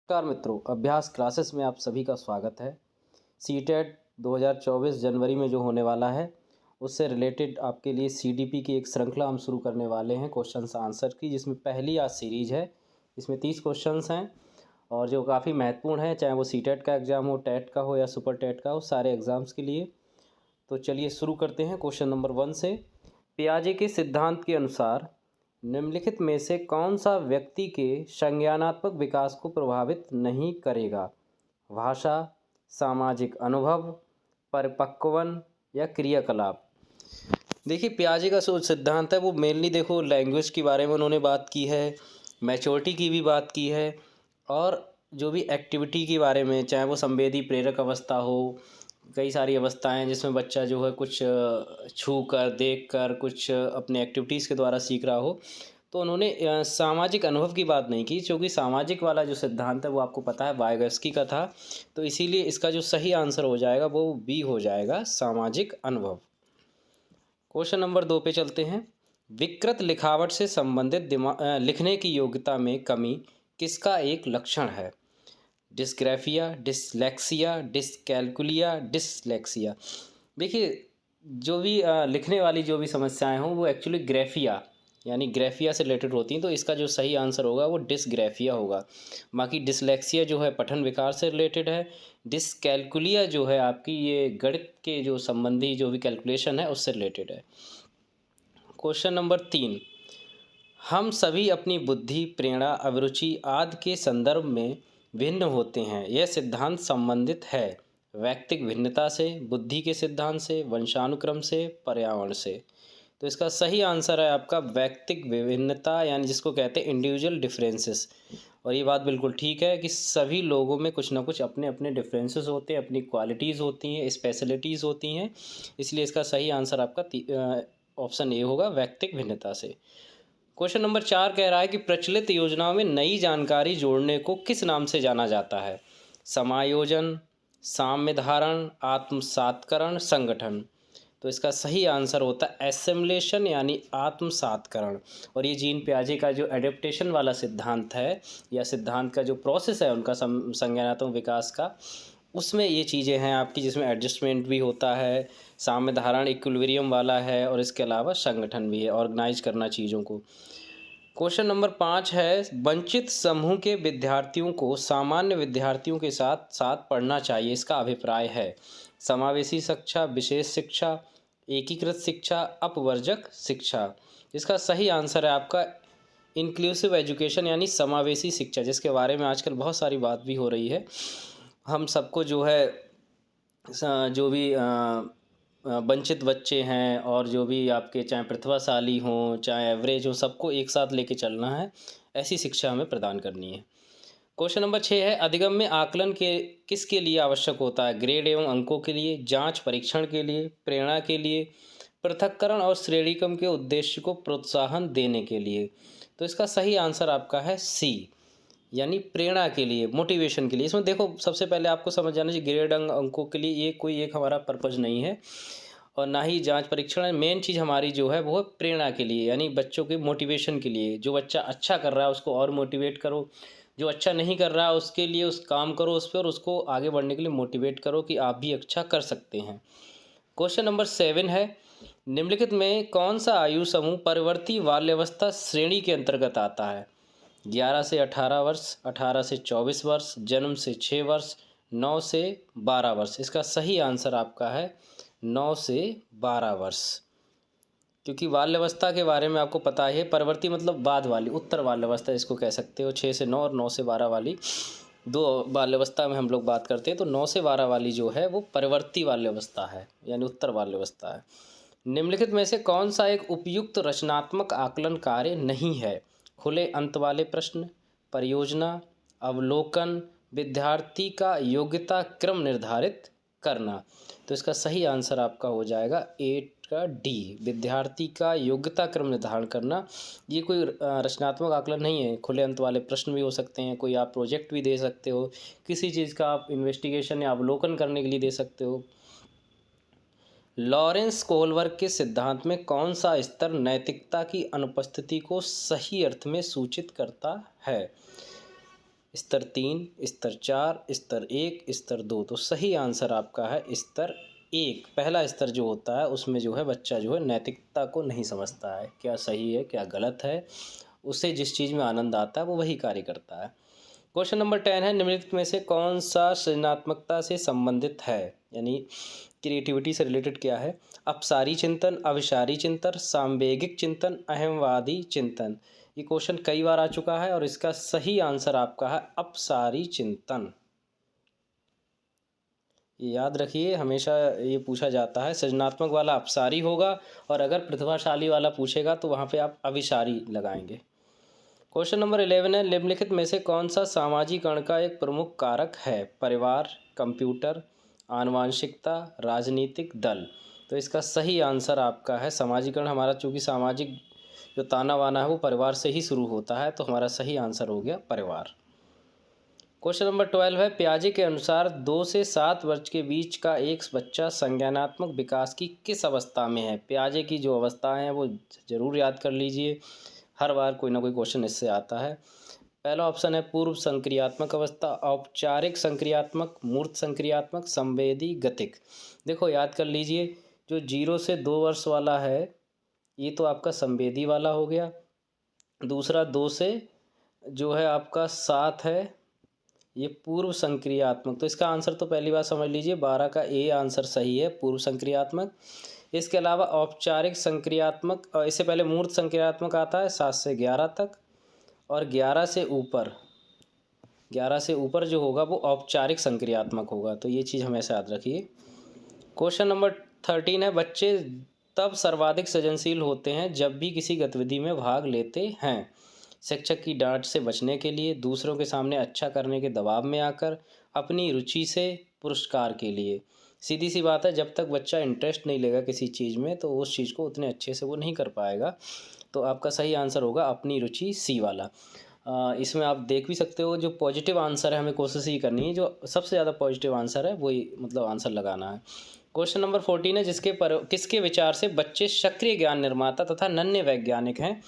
नमस्कार मित्रों, अभ्यास क्लासेस में आप सभी का स्वागत है। सीटेट 2024 जनवरी में जो होने वाला है, उससे रिलेटेड आपके लिए सीडीपी की एक श्रृंखला हम शुरू करने वाले हैं क्वेश्चंस आंसर की, जिसमें पहली आज सीरीज़ है। इसमें 30 क्वेश्चंस हैं और जो काफ़ी महत्वपूर्ण है, चाहे वो सीटेट का एग्ज़ाम हो, टेट का हो या सुपर टेट का हो, सारे एग्ज़ाम्स के लिए। तो चलिए शुरू करते हैं क्वेश्चन नंबर 1 से। पियाजे के सिद्धांत के अनुसार निम्नलिखित में से कौन सा व्यक्ति के संज्ञानात्मक विकास को प्रभावित नहीं करेगा? भाषा, सामाजिक अनुभव, परिपक्वन या क्रियाकलाप? देखिए, पियाजे का जो सिद्धांत है वो मेनली देखो लैंग्वेज के बारे में उन्होंने बात की है, मैच्योरिटी की भी बात की है, और जो भी एक्टिविटी के बारे में, चाहे वो संवेदी प्रेरक अवस्था हो, कई सारी अवस्थाएं हैं जिसमें बच्चा जो है कुछ छू कर, देख कर, कुछ अपने एक्टिविटीज़ के द्वारा सीख रहा हो। तो उन्होंने सामाजिक अनुभव की बात नहीं की, क्योंकि सामाजिक वाला जो सिद्धांत है वो आपको पता है वाइगॉत्स्की का था। तो इसीलिए इसका जो सही आंसर हो जाएगा वो बी हो जाएगा, सामाजिक अनुभव। क्वेश्चन नंबर 2 पे चलते हैं। विकृत लिखावट से संबंधित लिखने की योग्यता में कमी किसका एक लक्षण है? Dysgraphia, dyslexia, dyscalculia, dyslexia. देखिए, जो भी लिखने वाली जो भी समस्याएं हों वो एक्चुअली ग्राफिया यानी ग्राफिया से रिलेटेड होती हैं। तो इसका जो सही आंसर होगा वो डिसग्राफिया होगा। बाकी डिसलेक्सिया जो है पठन विकार से रिलेटेड है। डिसकैलकुलिया जो है आपकी ये गणित के जो संबंधी जो भी कैलकुलेशन है उससे रिलेटेड है। Question number 3। हम सभी अपनी बुद्धि, प्रेरणा, अभिरुचि आदि के संदर्भ में भिन्न होते हैं। यह सिद्धांत संबंधित है वैयक्तिक भिन्नता से, बुद्धि के सिद्धांत से, वंशानुक्रम से, पर्यावरण से। तो इसका सही आंसर है आपका वैयक्तिक विभिन्नता, यानी जिसको कहते हैं इंडिविजुअल डिफरेंसेस। और ये बात बिल्कुल ठीक है कि सभी लोगों में कुछ ना कुछ अपने अपने डिफरेंसेस होते हैं, अपनी क्वालिटीज़ होती हैं, स्पेशलिटीज़ होती हैं। इसलिए इसका सही आंसर आपका ऑप्शन ए होगा, वैयक्तिक भिन्नता से। क्वेश्चन नंबर 4 कह रहा है कि प्रचलित योजनाओं में नई जानकारी जोड़ने को किस नाम से जाना जाता है? समायोजन, साम्य धारण, आत्मसात्करण, संगठन। तो इसका सही आंसर होता है एसिमिलेशन यानी आत्मसात्करण। और ये जीन पियाजे का जो एडेप्टेशन वाला सिद्धांत है या सिद्धांत का जो प्रोसेस है उनका संज्ञानात्मक विकास का, उसमें ये चीज़ें हैं आपकी, जिसमें एडजस्टमेंट भी होता है, साम्य धारण इक्विलिब्रियम वाला है, और इसके अलावा संगठन भी है, ऑर्गेनाइज करना चीज़ों को। क्वेश्चन नंबर 5 है, वंचित समूह के विद्यार्थियों को सामान्य विद्यार्थियों के साथ साथ पढ़ना चाहिए, इसका अभिप्राय है? समावेशी शिक्षा, विशेष शिक्षा, एकीकृत शिक्षा, अपवर्जक शिक्षा। इसका सही आंसर है आपका इंक्लूसिव एजुकेशन यानी समावेशी शिक्षा, जिसके बारे में आजकल बहुत सारी बात भी हो रही है। हम सबको जो है जो भी वंचित बच्चे हैं और जो भी आपके चाहे प्रतिभाशाली हों चाहे एवरेज हो, सबको एक साथ लेके चलना है, ऐसी शिक्षा हमें प्रदान करनी है। क्वेश्चन नंबर 6 है, अधिगम्य आकलन के किसके लिए आवश्यक होता है? ग्रेड एवं अंकों के लिए, जांच परीक्षण के लिए, प्रेरणा के लिए, पृथक्करण और श्रेणीक्रम के उद्देश्य को प्रोत्साहन देने के लिए। तो इसका सही आंसर आपका है सी, यानी प्रेरणा के लिए, मोटिवेशन के लिए। इसमें देखो सबसे पहले आपको समझ जाना चाहिए ग्रेड अंकों के लिए ये कोई एक हमारा पर्पज़ नहीं है, और ना ही जांच परीक्षण। मेन चीज़ हमारी जो है वो है प्रेरणा के लिए, यानी बच्चों के मोटिवेशन के लिए। जो बच्चा अच्छा कर रहा है उसको और मोटिवेट करो, जो अच्छा नहीं कर रहा है उसके लिए उस काम करो उस पर, और उसको आगे बढ़ने के लिए मोटिवेट करो कि आप भी अच्छा कर सकते हैं। क्वेश्चन नंबर 7 है, निम्नलिखित में कौन सा आयु समूह परवर्ती बाल्यावस्था श्रेणी के अंतर्गत आता है? 11 से 18 वर्ष, 18 से 24 वर्ष, जन्म से 6 वर्ष, 9 से 12 वर्ष। इसका सही आंसर आपका है 9 से 12 वर्ष, क्योंकि बाल्यावस्था के बारे में आपको पता है, परवर्ती मतलब बाद वाली, उत्तर बाल्यावस्था इसको कह सकते हो। 6 से 9 और 9 से 12 वाली दो बाल्यावस्था में हम लोग बात करते हैं। तो 9 से 12 वाली जो है वो परवर्ती बाल्यावस्था है, यानी उत्तर बाल्यावस्था है। निम्नलिखित में से कौन सा एक उपयुक्त रचनात्मक आकलन कार्य नहीं है? खुले अंत वाले प्रश्न, परियोजना, अवलोकन, विद्यार्थी का योग्यता क्रम निर्धारित करना। तो इसका सही आंसर आपका हो जाएगा 8 का डी, विद्यार्थी का योग्यता क्रम निर्धारण करना। ये कोई रचनात्मक आकलन नहीं है। खुले अंत वाले प्रश्न भी हो सकते हैं, कोई आप प्रोजेक्ट भी दे सकते हो, किसी चीज़ का आप इन्वेस्टिगेशन या अवलोकन करने के लिए दे सकते हो। लॉरेंस कोहलबर्ग के सिद्धांत में कौन सा स्तर नैतिकता की अनुपस्थिति को सही अर्थ में सूचित करता है? स्तर 3, स्तर 4, स्तर 1, स्तर 2। तो सही आंसर आपका है स्तर 1। पहला स्तर जो होता है उसमें जो है बच्चा जो है नैतिकता को नहीं समझता है, क्या सही है क्या गलत है। उसे जिस चीज़ में आनंद आता है वो वही कार्य करता है। क्वेश्चन नंबर 10 है, निम्नलिखित में से कौन सा सृजनात्मकता से संबंधित है, यानी क्रिएटिविटी से रिलेटेड क्या है। अपसारी चिंतन, अविचारी चिंतन, सांवेगिक चिंतन, अहमवादी चिंतन। ये क्वेश्चन कई बार आ चुका है और इसका सही आंसर आपका है अपसारी चिंतन। ये याद रखिए, हमेशा ये पूछा जाता है, सृजनात्मक वाला अपसारी होगा और अगर प्रतिभाशाली वाला पूछेगा तो वहाँ पे आप अविचारी लगाएंगे। क्वेश्चन नंबर 11 है, निम्नलिखित में से कौन सा सामाजिकरण का एक प्रमुख कारक है। परिवार, कंप्यूटर, आनुवंशिकता, राजनीतिक दल। तो इसका सही आंसर आपका है सामाजिकरण। हमारा चूँकि सामाजिक जो ताना वाना है वो परिवार से ही शुरू होता है, तो हमारा सही आंसर हो गया परिवार। क्वेश्चन नंबर 12 है, पियाजे के अनुसार 2 से 7 वर्ष के बीच का एक बच्चा संज्ञानात्मक विकास की किस अवस्था में है। पियाजे की जो अवस्थाएं हैं वो ज़रूर याद कर लीजिए, हर बार कोई ना कोई क्वेश्चन इससे आता है। पहला ऑप्शन है पूर्व संक्रियात्मक अवस्था, औपचारिक संक्रियात्मक, मूर्त संक्रियात्मक, संवेदी, गतिक। देखो याद कर लीजिए, जो 0 से 2 वर्ष वाला है ये तो आपका संवेदी वाला हो गया। दूसरा 2 से जो है आपका 7 है ये पूर्व संक्रियात्मक। तो इसका आंसर तो पहली बार समझ लीजिए, 12 का ए आंसर सही है, पूर्व संक्रियात्मक। इसके अलावा औपचारिक संक्रियात्मक, और इससे पहले मूर्त संक्रियात्मक आता है 7 से 11 तक, और 11 से ऊपर जो होगा वो औपचारिक संक्रियात्मक होगा। तो ये चीज़ हमेशा याद रखिए। क्वेश्चन नंबर 13 है, बच्चे तब सर्वाधिक सृजनशील होते हैं जब भी किसी गतिविधि में भाग लेते हैं। शिक्षक की डांट से बचने के लिए, दूसरों के सामने अच्छा करने के दबाव में आकर, अपनी रुचि से, पुरस्कार के लिए। सीधी सी बात है, जब तक बच्चा इंटरेस्ट नहीं लेगा किसी चीज़ में तो उस चीज़ को उतने अच्छे से वो नहीं कर पाएगा। तो आपका सही आंसर होगा अपनी रुचि, सी वाला। इसमें आप देख भी सकते हो, जो पॉजिटिव आंसर है हमें कोशिश ही करनी है, जो सबसे ज़्यादा पॉजिटिव आंसर है वही मतलब आंसर लगाना है। क्वेश्चन नंबर 14 है, किसके विचार से बच्चे सक्रिय ज्ञान निर्माता तथा नन्हे वैज्ञानिक हैं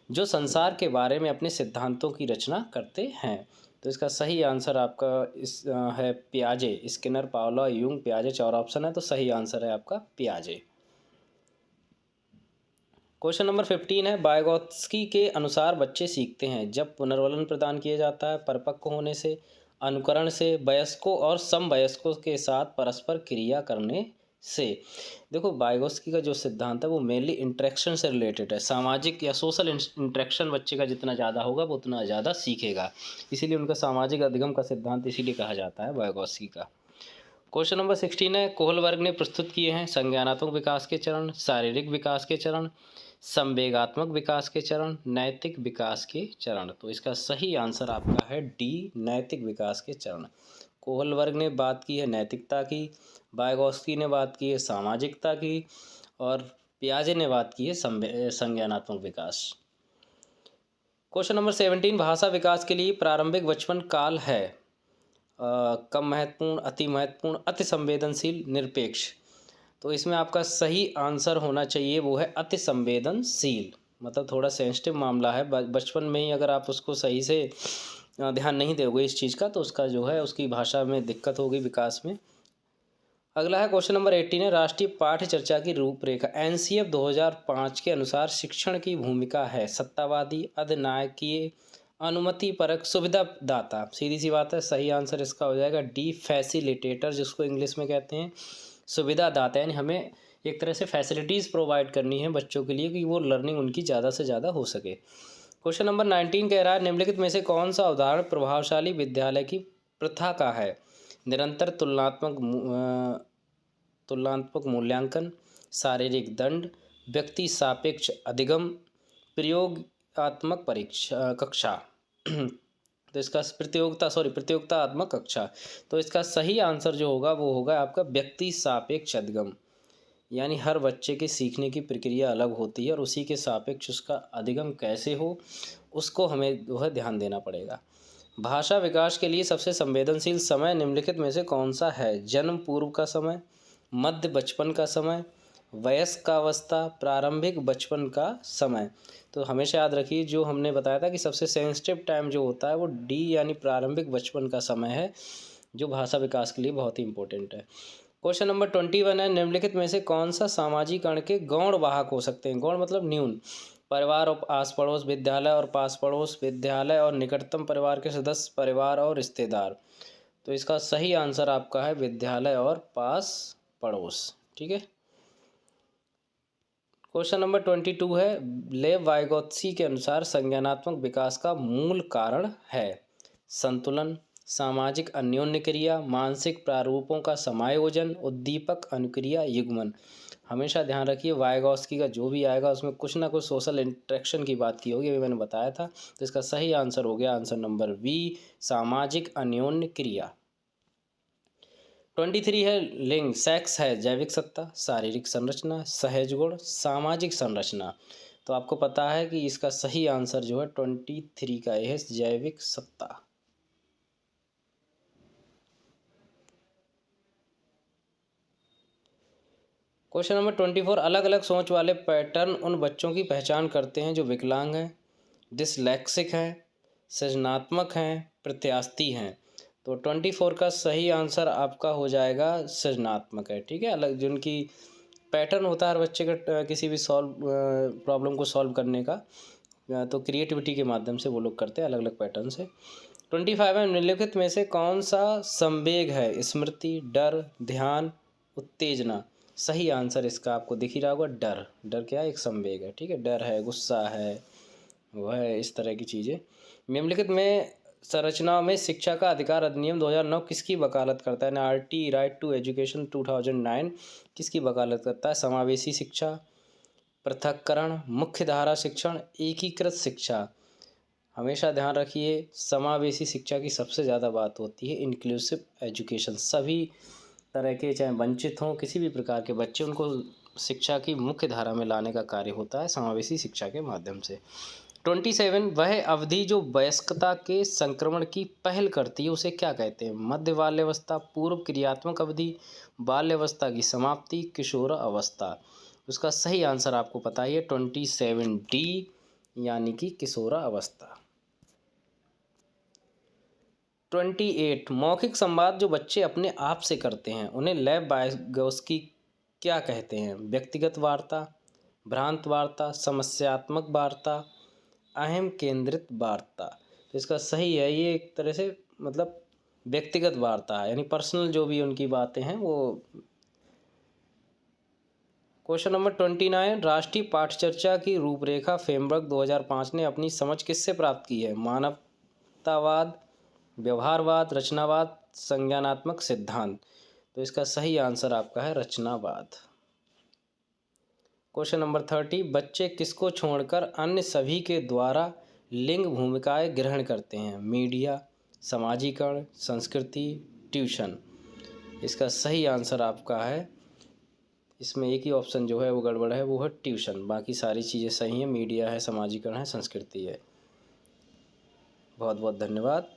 जो संसार के बारे में अपने सिद्धांतों की रचना करते हैं। तो इसका सही आंसर आपका है पियाजे। स्किनर, पावलोव, यूंग, पियाजे 4 ऑप्शन है, तो सही आंसर है आपका पियाजे। क्वेश्चन नंबर 15 है, वाइगोत्स्की के अनुसार बच्चे सीखते हैं जब पुनर्वलन प्रदान किया जाता है, परिपक्व होने से, अनुकरण से, वयस्कों और समवयस्कों के साथ परस्पर क्रिया करने से। देखो वाइगोत्स्की का जो सिद्धांत है वो मेनली इंटरेक्शन से रिलेटेड है। सामाजिक या सोशल इंटरेक्शन बच्चे का जितना ज़्यादा होगा वो उतना ज़्यादा सीखेगा, इसीलिए उनका सामाजिक अधिगम का सिद्धांत इसीलिए कहा जाता है वाइगोत्स्की का। क्वेश्चन नंबर 16 है, कोहलबर्ग ने प्रस्तुत किए हैं संज्ञानात्मक विकास के चरण, शारीरिक विकास के चरण, संवेगात्मक विकास के चरण, नैतिक विकास के चरण। तो इसका सही आंसर आपका है डी, नैतिक विकास के चरण। कोहलबर्ग ने बात की है नैतिकता की, वाइगोत्स्की ने बात की है सामाजिकता की, और पियाजे ने बात की है संज्ञानात्मक विकास। क्वेश्चन नंबर 17, भाषा विकास के लिए प्रारंभिक बचपन काल है कम महत्वपूर्ण, अति महत्वपूर्ण, अति संवेदनशील, निरपेक्ष। तो इसमें आपका सही आंसर होना चाहिए वो है अति संवेदनशील। मतलब थोड़ा सेंसिटिव मामला है, बचपन में ही अगर आप उसको सही से ध्यान नहीं दोगे इस चीज़ का तो उसका जो है उसकी भाषा में दिक्कत होगी, विकास में। अगला है क्वेश्चन नंबर 18 है, राष्ट्रीय पाठ्य चर्चा की रूपरेखा एनसीएफ 2005 के अनुसार शिक्षण की भूमिका है सत्तावादी, अधिनायकीय, अनुमति परक, सुविधादाता। सीधी सी बात है, सही आंसर इसका हो जाएगा डी, फैसिलिटेटर, जिसको इंग्लिश में कहते हैं सुविधादाता। यानी हमें एक तरह से फैसिलिटीज़ प्रोवाइड करनी है बच्चों के लिए कि वो लर्निंग उनकी ज़्यादा से ज़्यादा हो सके। क्वेश्चन नंबर 19 कह रहा है, निम्नलिखित में से कौन सा उदाहरण प्रभावशाली विद्यालय की प्रथा का है। निरंतर तुलनात्मक मूल्यांकन, शारीरिक दंड, व्यक्ति सापेक्ष अधिगम, प्रयोगात्मक परीक्षा कक्षा। तो इसका प्रतियोगितात्मक कक्षा। तो इसका सही आंसर जो होगा वो होगा आपका व्यक्ति सापेक्ष अधिगम। यानी हर बच्चे के सीखने की प्रक्रिया अलग होती है और उसी के सापेक्ष उसका अधिगम कैसे हो उसको हमें जो है ध्यान देना पड़ेगा। भाषा विकास के लिए सबसे संवेदनशील समय निम्नलिखित में से कौन सा है। जन्म पूर्व का समय, मध्य बचपन का समय, वयस्कावस्था, प्रारंभिक बचपन का समय। तो हमेशा याद रखिए, जो हमने बताया था कि सबसे सेंसिटिव टाइम जो होता है वो डी यानी प्रारंभिक बचपन का समय है, जो भाषा विकास के लिए बहुत ही इंपॉर्टेंट है। क्वेश्चन नंबर 21 है, निम्नलिखित में से कौन सा सामाजिकरण के गौण वाहक हो सकते हैं? गौण मतलब न्यून। परिवार और आस पड़ोस, विद्यालय और पास पड़ोस, विद्यालय और निकटतम परिवार के सदस्य, परिवार और रिश्तेदार। तो इसका सही आंसर आपका है विद्यालय और पास पड़ोस। ठीक है। क्वेश्चन नंबर 22 है, लेव वाइगोत्स्की के अनुसार संज्ञानात्मक विकास का मूल कारण है संतुलन, सामाजिक अन्योन्य क्रिया, मानसिक प्रारूपों का समायोजन, उद्दीपक अनुक्रिया, युग्मन। हमेशा ध्यान रखिए, वाइगोत्स्की का जो भी आएगा उसमें कुछ ना कुछ सोशल इंटरेक्शन की बात की होगी, अभी मैंने बताया था। तो इसका सही आंसर हो गया आंसर नंबर बी, सामाजिक अन्योन्य क्रिया। 23 है, लिंग सेक्स है जैविक सत्ता, शारीरिक संरचना, सहज गुण, सामाजिक संरचना। तो आपको पता है कि इसका सही आंसर जो है 23 का है जैविक सत्ता। क्वेश्चन नंबर 24, अलग अलग सोच वाले पैटर्न उन बच्चों की पहचान करते हैं जो विकलांग हैं, डिसलेक्सिक हैं, सृजनात्मक हैं, प्रत्यास्थी हैं। तो 24 का सही आंसर आपका हो जाएगा सृजनात्मक है। ठीक है। अलग जिनकी पैटर्न होता है हर बच्चे का किसी भी प्रॉब्लम को सॉल्व करने का, तो क्रिएटिविटी के माध्यम से वो लोग करते हैं अलग अलग पैटर्न से। 25 में निम्नलिखित में से कौन सा संवेग है? स्मृति, डर, ध्यान, उत्तेजना। सही आंसर इसका आपको दिख ही रहा होगा, डर। डर क्या है? एक संवेग है। ठीक है। डर है, गुस्सा है, वह है, इस तरह की चीज़ें। निम्नलिखित में संरचनाओं में शिक्षा का अधिकार अधिनियम 2009 किसकी वकालत करता है? एनआरटी राइट टू एजुकेशन 2009 किसकी वकालत करता है? समावेशी शिक्षा, पृथक्करण, मुख्य धारा शिक्षण, एकीकृत शिक्षा। हमेशा ध्यान रखिए, समावेशी शिक्षा की सबसे ज़्यादा बात होती है, इंक्लूसिव एजुकेशन। सभी तरह के, चाहे वंचित हों, किसी भी प्रकार के बच्चे, उनको शिक्षा की मुख्य धारा में लाने का कार्य होता है समावेशी शिक्षा के माध्यम से। 27, वह अवधि जो वयस्कता के संक्रमण की पहल करती है उसे क्या कहते हैं? मध्य बाल्यावस्था, पूर्व क्रियात्मक अवधि, बाल्यावस्था की समाप्ति, किशोर अवस्था। उसका सही आंसर आपको पता ही है 27D यानी कि किशोरा अवस्था। 28, मौखिक संवाद जो बच्चे अपने आप से करते हैं उन्हें लेव वाइगोत्स्की क्या कहते हैं? व्यक्तिगत वार्ता, भ्रांत वार्ता, समस्यात्मक वार्ता, अहम केंद्रित वार्ता। तो इसका सही है, ये एक तरह से मतलब व्यक्तिगत वार्ता है, यानी पर्सनल जो भी उनकी बातें हैं वो। क्वेश्चन नंबर 29, राष्ट्रीय पाठचर्चा की रूपरेखा फ्रेमवर्क 2005 ने अपनी समझ किससे प्राप्त की है? मानवतावाद, व्यवहारवाद, रचनावाद, संज्ञानात्मक सिद्धांत। तो इसका सही आंसर आपका है रचनावाद। क्वेश्चन नंबर 30, बच्चे किसको छोड़कर अन्य सभी के द्वारा लिंग भूमिकाएं ग्रहण करते हैं? मीडिया, समाजीकरण, संस्कृति, ट्यूशन। इसका सही आंसर आपका है, इसमें एक ही ऑप्शन जो है वो गड़बड़ है, वो है ट्यूशन। बाकी सारी चीज़ें सही हैं, मीडिया है, समाजीकरण है, संस्कृति है। बहुत बहुत धन्यवाद।